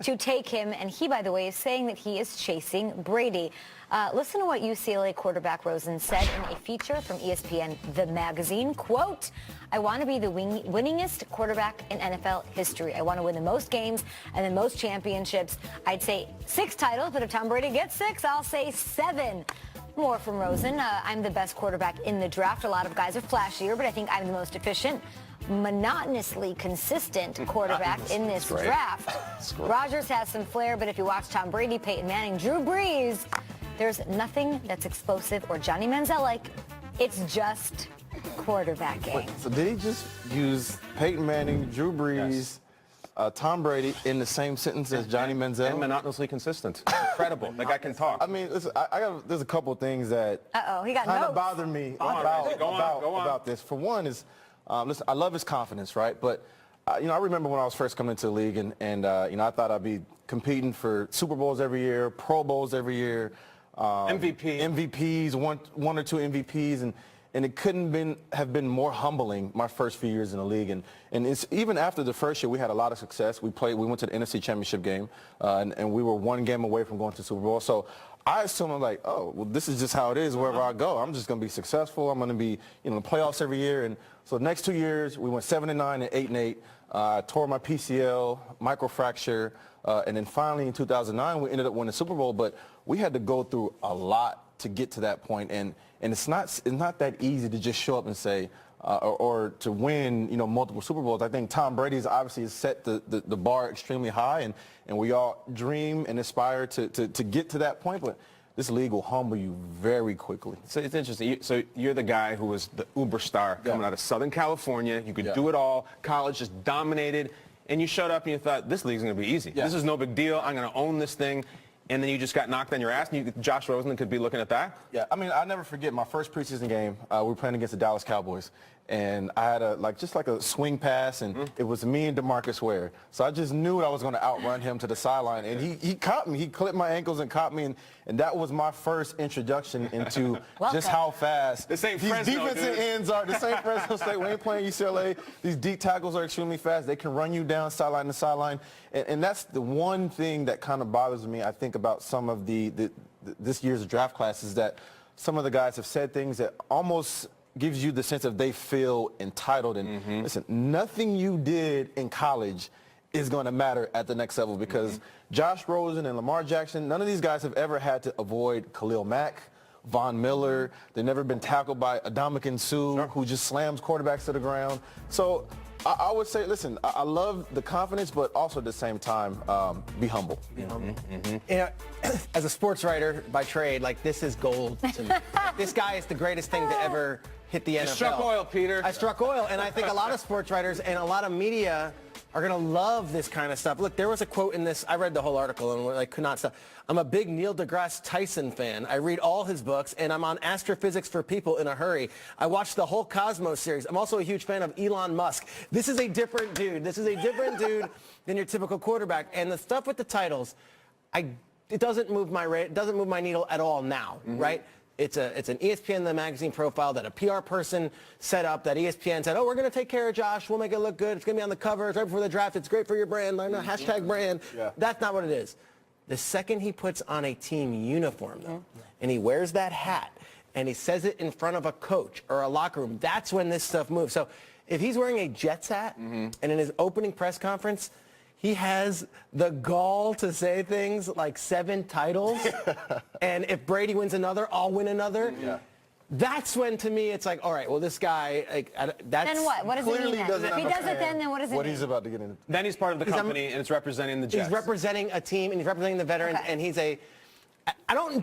to take him. And he, by the way, is saying that he is chasing Brady. Listen to what UCLA quarterback Rosen said in a feature from ESPN, the magazine. Quote, I want to be the winningest quarterback in NFL history. I want to win the most games and the most championships. I'd say 6 titles, but if Tom Brady gets 6, I'll say 7. More from Rosen. I'm the best quarterback in the draft. A lot of guys are flashier, but I think I'm the most efficient, monotonously consistent quarterback in this draft. Rodgers has some flair, but if you watch Tom Brady, Peyton Manning, Drew Brees, there's nothing that's explosive or Johnny Manziel-like. It's just quarterbacking. Wait, so did he just use Peyton Manning, Drew Brees, Tom Brady in the same sentence as Johnny Manziel? And monotonously consistent. Incredible. That guy can talk. I mean, listen, there's a couple of things that he got kind of bother me about this. For one is, listen, I love his confidence, right? But, I remember when I was first coming into the league and I thought I'd be competing for Super Bowls every year, Pro Bowls every year. MVPs, one or 2 MVPs, and it couldn't have been more humbling my first few years in the league. And it's even after the first year, we had a lot of success. We went to the NFC Championship game, and we were 1 game away from going to the Super Bowl. So I assume I'm like, oh, well, this is just how it is wherever I go. I'm just going to be successful. I'm going to be, in the playoffs every year. And so the next 2 years, we went 7-9 and 8-8. I tore my PCL, microfracture, and then finally in 2009, we ended up winning the Super Bowl. But we had to go through a lot to get to that point, and it's not that easy to just show up and say or to win multiple Super Bowls. I think Tom Brady's obviously has set the bar extremely high, and we all dream and aspire to get to that point, but this league will humble you very quickly. So it's interesting. So you're the guy who was the uber star coming out of Southern California. You could do it all. College just dominated, and you showed up and you thought this league's going to be easy. This is no big deal. I'm going to own this thing. And then you just got knocked on your ass, and Josh Rosen could be looking at that? Yeah, I mean, I'll never forget my first preseason game. We were playing against the Dallas Cowboys, and I had just like a swing pass, and it was me and DeMarcus Ware. So I just knew I was going to outrun him to the sideline, and he caught me. He clipped my ankles and caught me, and that was my first introduction into just how fast this ain't these Fresno, defensive ends are. This ain't Fresno State. We ain't playing UCLA. These deep tackles are extremely fast. They can run you down sideline to sideline, and that's the one thing that kind of bothers me, I think, about some of this year's draft class is that some of the guys have said things that almost gives you the sense of they feel entitled. And listen, nothing you did in college is going to matter at the next level because Josh Rosen and Lamar Jackson, none of these guys have ever had to avoid Khalil Mack, Von Miller. They've never been tackled by Ndamukong Suh, who just slams quarterbacks to the ground. So I would say, listen, I love the confidence, but also at the same time, be humble. As a sports writer by trade, this is gold to me. This guy is the greatest thing to ever hit the NFL. You struck oil, Peter. I struck oil, and I think a lot of sports writers and a lot of media are going to love this kind of stuff. Look, there was a quote in this. I read the whole article and I could not stop. I'm a big Neil deGrasse Tyson fan. I read all his books, and I'm on Astrophysics for People in a hurry. I watched the whole Cosmos series. I'm also a huge fan of Elon Musk. This is a different dude. This is a different dude than your typical quarterback. And the stuff with the titles, it doesn't move my needle at all now, right? It's an ESPN The Magazine profile that a PR person set up that ESPN said, oh, we're going to take care of Josh. We'll make it look good. It's going to be on the cover. It's right before the draft. It's great for your brand. Hashtag brand. That's not what it is. The second he puts on a team uniform, though, and he wears that hat, and he says it in front of a coach or a locker room, that's when this stuff moves. So if he's wearing a Jets hat and in his opening press conference, he has the gall to say things like 7 titles, and if Brady wins another, I'll win another. That's when, to me, it's like, all right, well, this guy, that's... Then what? What does it mean then? If he does it then what does it mean? What he's about to get into. Then he's part of the company, and it's representing the Jets. He's representing a team, and he's representing the veterans, and he's a... I don't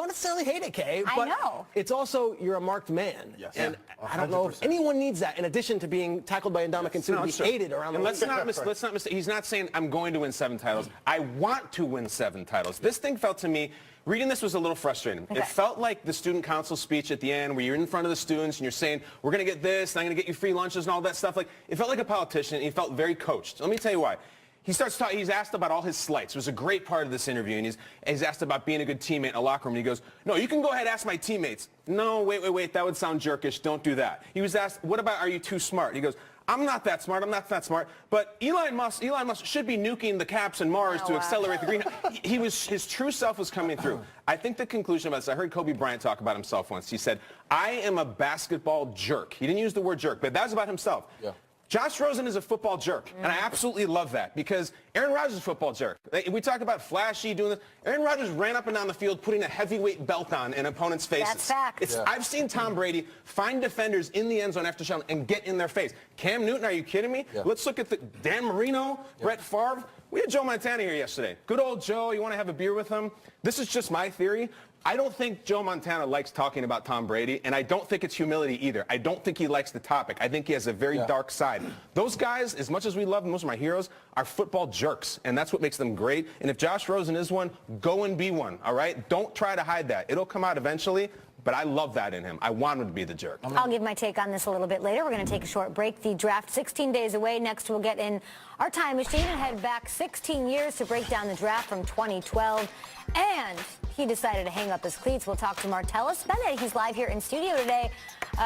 necessarily hate it, Kay, but I know. It's also, you're a marked man. Yes. And I don't know if anyone needs that, in addition to being tackled by Ndamukong Suh to be hated around the league. Let's not mistake. He's not saying, I'm going to win 7 titles. I want to win 7 titles. This thing felt to me, reading this was a little frustrating. It felt like the student council speech at the end where you're in front of the students and you're saying, we're going to get this, and I'm going to get you free lunches and all that stuff. It felt like a politician, and he felt very coached. Let me tell you why. He starts talking, he's asked about all his slights. It was a great part of this interview, and he's asked about being a good teammate in a locker room, and he goes, no, you can go ahead and ask my teammates. No, wait, that would sound jerkish. Don't do that. He was asked, what about, are you too smart? He goes, I'm not that smart. I'm not that smart. But Elon Musk should be nuking the Caps and Mars to accelerate the greenhouse. His true self was coming through. I think the conclusion about this, I heard Kobe Bryant talk about himself once. He said, I am a basketball jerk. He didn't use the word jerk, but that was about himself. Yeah. Josh Rosen is a football jerk, and I absolutely love that because Aaron Rodgers is a football jerk. We talk about flashy doing this. Aaron Rodgers ran up and down the field putting a heavyweight belt on in opponents' faces. That's fact. I've seen Tom Brady find defenders in the end zone after shot and get in their face. Cam Newton, are you kidding me? Yeah. Let's look at Dan Marino, Brett Favre. We had Joe Montana here yesterday. Good old Joe. You want to have a beer with him? This is just my theory. I don't think Joe Montana likes talking about Tom Brady, and I don't think it's humility either. I don't think he likes the topic. I think he has a very dark side. Those guys, as much as we love them, those are my heroes, are football jerks, and that's what makes them great. And if Josh Rosen is one, go and be one, all right? Don't try to hide that. It'll come out eventually, but I love that in him. I want him to be the jerk. I'll give my take on this a little bit later. We're going to take a short break. The draft 16 days away. Next, we'll get in our time machine and head back 16 years to break down the draft from 2012. And he decided to hang up his cleats. We'll talk to Martellus Bennett. He's live here in studio today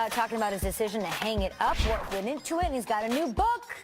talking about his decision to hang it up, what went into it, and he's got a new book.